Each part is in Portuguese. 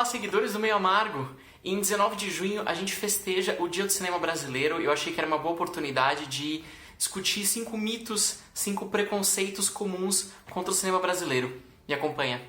Olá, seguidores do Meio Amargo! Em 19 de junho a gente festeja o Dia do Cinema Brasileiro e eu achei que era uma boa oportunidade de discutir 5 mitos, 5 preconceitos comuns contra o cinema brasileiro. Me acompanha.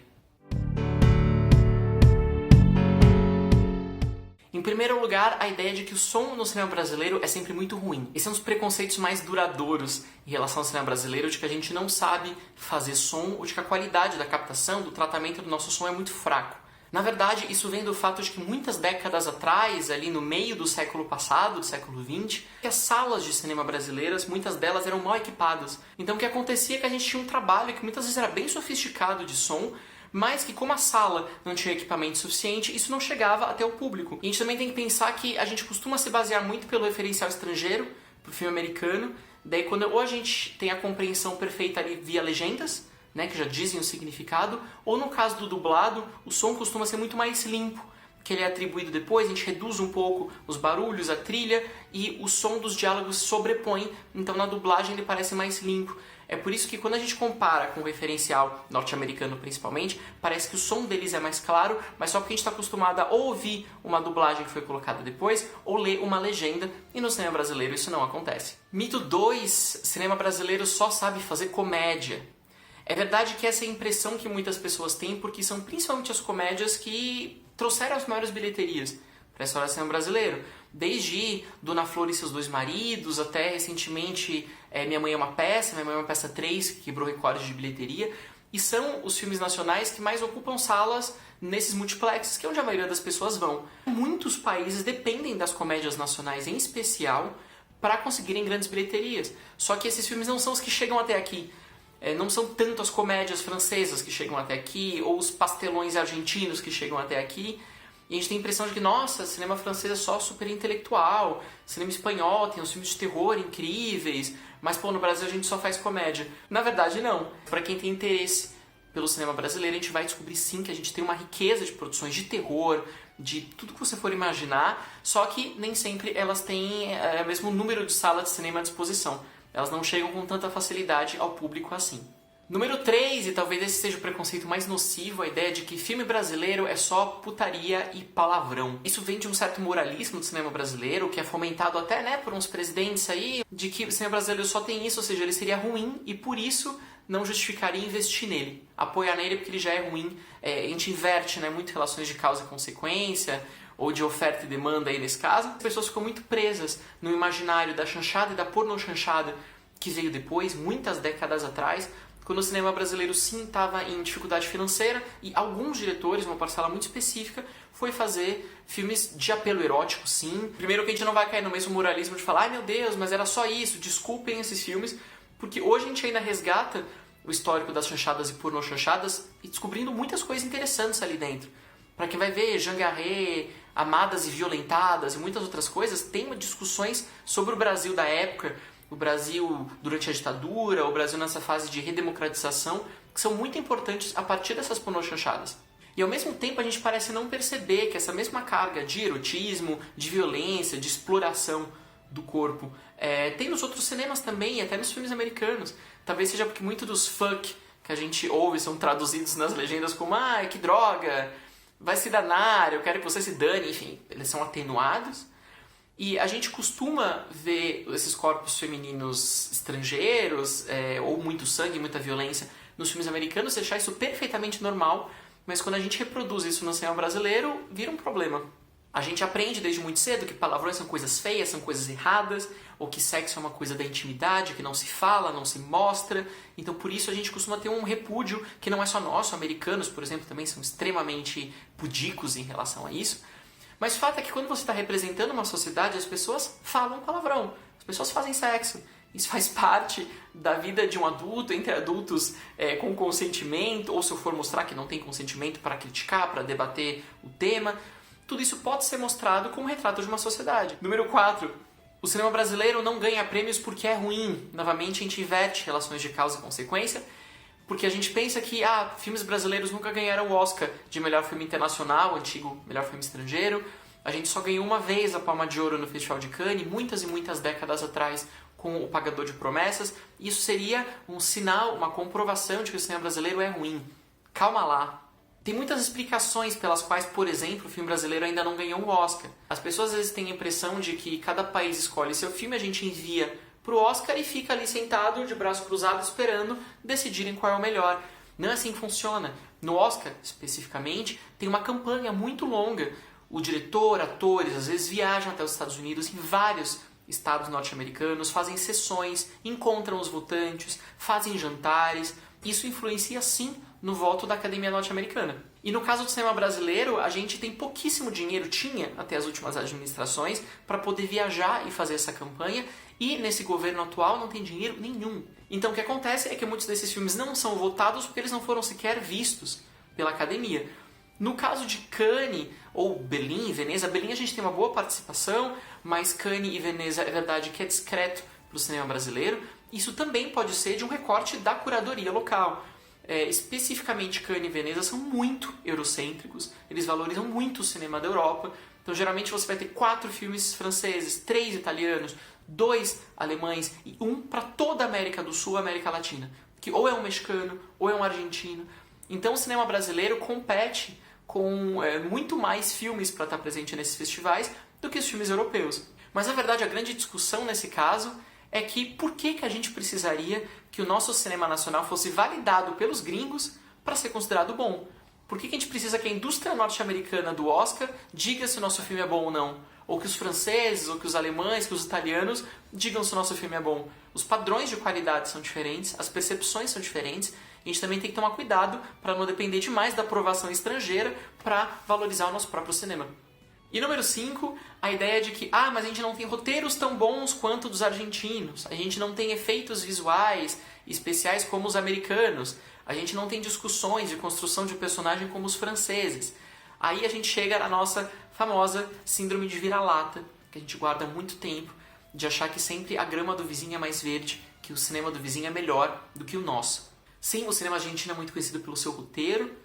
Em primeiro lugar, a ideia de que o som no cinema brasileiro é sempre muito ruim. Esse é um dos preconceitos mais duradouros em relação ao cinema brasileiro, de que a gente não sabe fazer som ou de que a qualidade da captação, do tratamento do nosso som é muito fraco. Na verdade, isso vem do fato de que muitas décadas atrás, ali no meio do século passado, do século XX, as salas de cinema brasileiras, muitas delas eram mal equipadas. Então o que acontecia é que a gente tinha um trabalho que muitas vezes era bem sofisticado de som, mas que como a sala não tinha equipamento suficiente, isso não chegava até o público. E a gente também tem que pensar que a gente costuma se basear muito pelo referencial estrangeiro, pro filme americano, daí quando ou a gente tem a compreensão perfeita ali via legendas, né, que já dizem o significado, ou no caso do dublado, o som costuma ser muito mais limpo, que ele é atribuído depois, a gente reduz um pouco os barulhos, a trilha, e o som dos diálogos sobrepõe, então na dublagem ele parece mais limpo. É por isso que quando a gente compara com o referencial norte-americano principalmente, parece que o som deles é mais claro, mas só porque a gente está acostumado a ou ouvir uma dublagem que foi colocada depois, ou ler uma legenda, e no cinema brasileiro isso não acontece. Mito 2, cinema brasileiro só sabe fazer comédia. É verdade que essa é a impressão que muitas pessoas têm, porque são principalmente as comédias que trouxeram as maiores bilheterias para a história do cinema brasileiro. Desde Dona Flor e Seus Dois Maridos, até recentemente Minha Mãe é uma Peça, Minha Mãe é uma Peça 3, que quebrou recordes de bilheteria. E são os filmes nacionais que mais ocupam salas nesses multiplexes, que é onde a maioria das pessoas vão. Muitos países dependem das comédias nacionais, em especial, para conseguirem grandes bilheterias. Só que esses filmes não são os que chegam até aqui. Não são tanto as comédias francesas que chegam até aqui, ou os pastelões argentinos que chegam até aqui. E a gente tem a impressão de que, nossa, cinema francês é só super intelectual, cinema espanhol tem uns filmes de terror incríveis, mas pô, no Brasil a gente só faz comédia. Na verdade, não. Para quem tem interesse pelo cinema brasileiro, a gente vai descobrir sim que a gente tem uma riqueza de produções de terror, de tudo que você for imaginar, só que nem sempre elas têm o mesmo número de salas de cinema à disposição. Elas não chegam com tanta facilidade ao público assim. Número 3, e talvez esse seja o preconceito mais nocivo, a ideia de que filme brasileiro é só putaria e palavrão. Isso vem de um certo moralismo do cinema brasileiro, que é fomentado até por uns presidentes aí, de que o cinema brasileiro só tem isso, ou seja, ele seria ruim e por isso não justificaria investir nele, apoiar nele porque ele já é ruim. A gente inverte muito relações de causa e consequência, ou de oferta e demanda aí nesse caso. As pessoas ficam muito presas no imaginário da chanchada e da pornochanchada que veio depois, muitas décadas atrás, quando o cinema brasileiro sim estava em dificuldade financeira e alguns diretores, uma parcela muito específica, foi fazer filmes de apelo erótico, sim. Primeiro que a gente não vai cair no mesmo moralismo de falar, ai meu Deus, mas era só isso, desculpem esses filmes, porque hoje a gente ainda resgata o histórico das chanchadas e pornochanchadas e descobrindo muitas coisas interessantes ali dentro. Para quem vai ver Jean Garret, Amadas e Violentadas e muitas outras coisas, tem discussões sobre o Brasil da época, o Brasil durante a ditadura, o Brasil nessa fase de redemocratização, que são muito importantes a partir dessas pornochanchadas. E ao mesmo tempo a gente parece não perceber que essa mesma carga de erotismo, de violência, de exploração do corpo, tem nos outros cinemas também, e até nos filmes americanos. Talvez seja porque muito dos fuck que a gente ouve são traduzidos nas legendas como que droga, vai se danar, eu quero que você se dane, enfim, eles são atenuados. E a gente costuma ver esses corpos femininos estrangeiros, ou muito sangue, muita violência, nos filmes americanos, deixar isso perfeitamente normal, mas quando a gente reproduz isso no cinema brasileiro, vira um problema. A gente aprende desde muito cedo que palavrões são coisas feias, são coisas erradas, ou que sexo é uma coisa da intimidade, que não se fala, não se mostra. Então por isso a gente costuma ter um repúdio que não é só nosso, americanos, por exemplo, também são extremamente pudicos em relação a isso. Mas o fato é que quando você está representando uma sociedade, as pessoas falam palavrão, as pessoas fazem sexo. Isso faz parte da vida de um adulto, entre adultos com consentimento, ou se eu for mostrar que não tem consentimento para criticar, para debater o tema. Tudo isso pode ser mostrado como retrato de uma sociedade. Número 4. O cinema brasileiro não ganha prêmios porque é ruim. Novamente, a gente inverte relações de causa e consequência, porque a gente pensa que filmes brasileiros nunca ganharam o Oscar de melhor filme internacional, antigo melhor filme estrangeiro. A gente só ganhou uma vez a Palma de Ouro no Festival de Cannes, muitas e muitas décadas atrás, com O Pagador de Promessas. Isso seria um sinal, uma comprovação de que o cinema brasileiro é ruim. Calma lá. Tem muitas explicações pelas quais, por exemplo, o filme brasileiro ainda não ganhou um Oscar. As pessoas às vezes têm a impressão de que cada país escolhe seu filme, a gente envia pro Oscar e fica ali sentado, de braço cruzado, esperando decidirem qual é o melhor. Não é assim que funciona. No Oscar, especificamente, tem uma campanha muito longa. O diretor, atores, às vezes viajam até os Estados Unidos, em vários estados norte-americanos, fazem sessões, encontram os votantes, fazem jantares. Isso influencia, sim, no voto da Academia Norte-Americana. E no caso do cinema brasileiro, a gente tem pouquíssimo dinheiro, tinha até as últimas administrações, para poder viajar e fazer essa campanha, e nesse governo atual não tem dinheiro nenhum. Então o que acontece é que muitos desses filmes não são votados porque eles não foram sequer vistos pela Academia. No caso de Cannes, ou Berlim e Veneza, Berlim a gente tem uma boa participação, mas Cannes e Veneza é verdade que é discreto para o cinema brasileiro. Isso também pode ser de um recorte da curadoria local. Especificamente Cannes e Veneza são muito eurocêntricos, eles valorizam muito o cinema da Europa. Então geralmente você vai ter 4 filmes franceses, 3 italianos, 2 alemães e 1 para toda a América do Sul e América Latina, que ou é um mexicano ou é um argentino. Então o cinema brasileiro compete com muito mais filmes para estar presente nesses festivais do que os filmes europeus. Mas na verdade a grande discussão nesse caso é que por que a gente precisaria que o nosso cinema nacional fosse validado pelos gringos para ser considerado bom? Por que a gente precisa que a indústria norte-americana do Oscar diga se o nosso filme é bom ou não? Ou que os franceses, ou que os alemães, que os italianos digam se o nosso filme é bom? Os padrões de qualidade são diferentes, as percepções são diferentes, e a gente também tem que tomar cuidado para não depender demais da aprovação estrangeira para valorizar o nosso próprio cinema. E número 5, a ideia de que mas a gente não tem roteiros tão bons quanto dos argentinos, a gente não tem efeitos visuais especiais como os americanos, a gente não tem discussões de construção de personagem como os franceses. Aí a gente chega na nossa famosa síndrome de vira-lata, que a gente guarda muito tempo, de achar que sempre a grama do vizinho é mais verde, que o cinema do vizinho é melhor do que o nosso. Sim, o cinema argentino é muito conhecido pelo seu roteiro,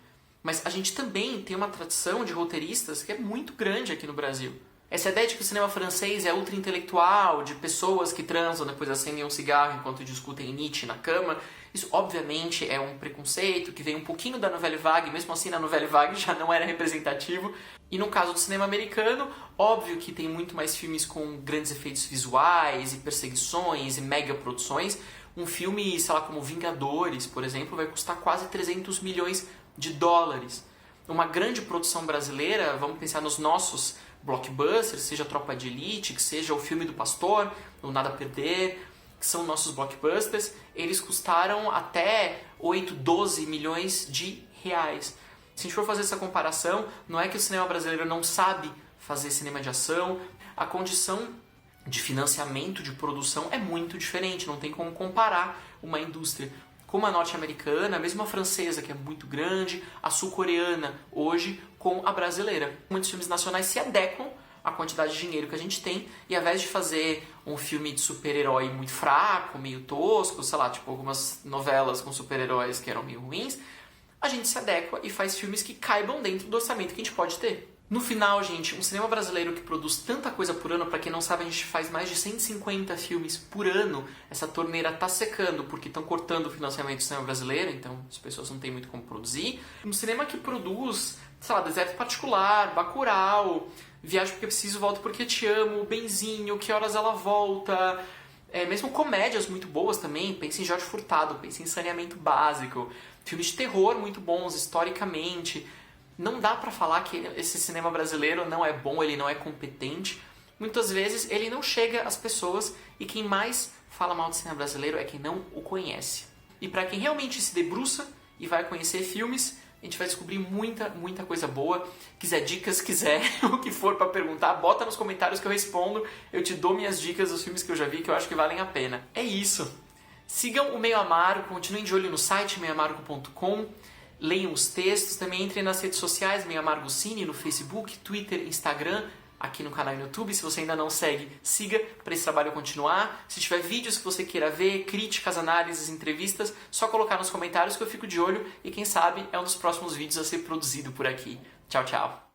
mas a gente também tem uma tradição de roteiristas que é muito grande aqui no Brasil. Essa ideia de que o cinema francês é ultra-intelectual, de pessoas que transam depois acendem um cigarro enquanto discutem Nietzsche na cama, isso obviamente é um preconceito que vem um pouquinho da Nouvelle Vague, mesmo assim na Nouvelle Vague já não era representativo. E no caso do cinema americano, óbvio que tem muito mais filmes com grandes efeitos visuais e perseguições e mega produções. Um filme, sei lá, como Vingadores, por exemplo, vai custar quase 300 milhões de dólares. Uma grande produção brasileira, vamos pensar nos nossos blockbusters, seja Tropa de Elite, que seja o filme do Pastor, o Nada a Perder, que são nossos blockbusters, eles custaram até 8, 12 milhões de reais. Se a gente for fazer essa comparação, não é que o cinema brasileiro não sabe fazer cinema de ação, a condição de financiamento, de produção é muito diferente, não tem como comparar uma indústria como a norte-americana, mesmo a francesa, que é muito grande, a sul-coreana hoje, com a brasileira. Muitos filmes nacionais se adequam à quantidade de dinheiro que a gente tem, e ao invés de fazer um filme de super-herói muito fraco, meio tosco, sei lá, tipo algumas novelas com super-heróis que eram meio ruins, a gente se adequa e faz filmes que caibam dentro do orçamento que a gente pode ter. No final, gente, um cinema brasileiro que produz tanta coisa por ano, pra quem não sabe, a gente faz mais de 150 filmes por ano. Essa torneira tá secando porque estão cortando o financiamento do cinema brasileiro, então as pessoas não têm muito como produzir. Um cinema que produz, sei lá, Deserto Particular, Bacurau, Viagem Porque Preciso, Volto Porque Te Amo, Benzinho, Que Horas Ela Volta... mesmo comédias muito boas também, pense em Jorge Furtado, pense em Saneamento Básico, filmes de terror muito bons historicamente. Não dá pra falar que esse cinema brasileiro não é bom, ele não é competente. Muitas vezes ele não chega às pessoas e quem mais fala mal do cinema brasileiro é quem não o conhece. E pra quem realmente se debruça e vai conhecer filmes, a gente vai descobrir muita coisa boa. Quiser dicas, quiser o que for pra perguntar, bota nos comentários que eu respondo. Eu te dou minhas dicas dos filmes que eu já vi que eu acho que valem a pena. É isso. Sigam o Meio Amargo, continuem de olho no site meioamargo.com. Leiam os textos, também entrem nas redes sociais, Meio Amargo Cine, no Facebook, Twitter, Instagram, aqui no canal no YouTube. Se você ainda não segue, siga para esse trabalho continuar. Se tiver vídeos que você queira ver, críticas, análises, entrevistas, só colocar nos comentários que eu fico de olho e quem sabe é um dos próximos vídeos a ser produzido por aqui. Tchau, tchau!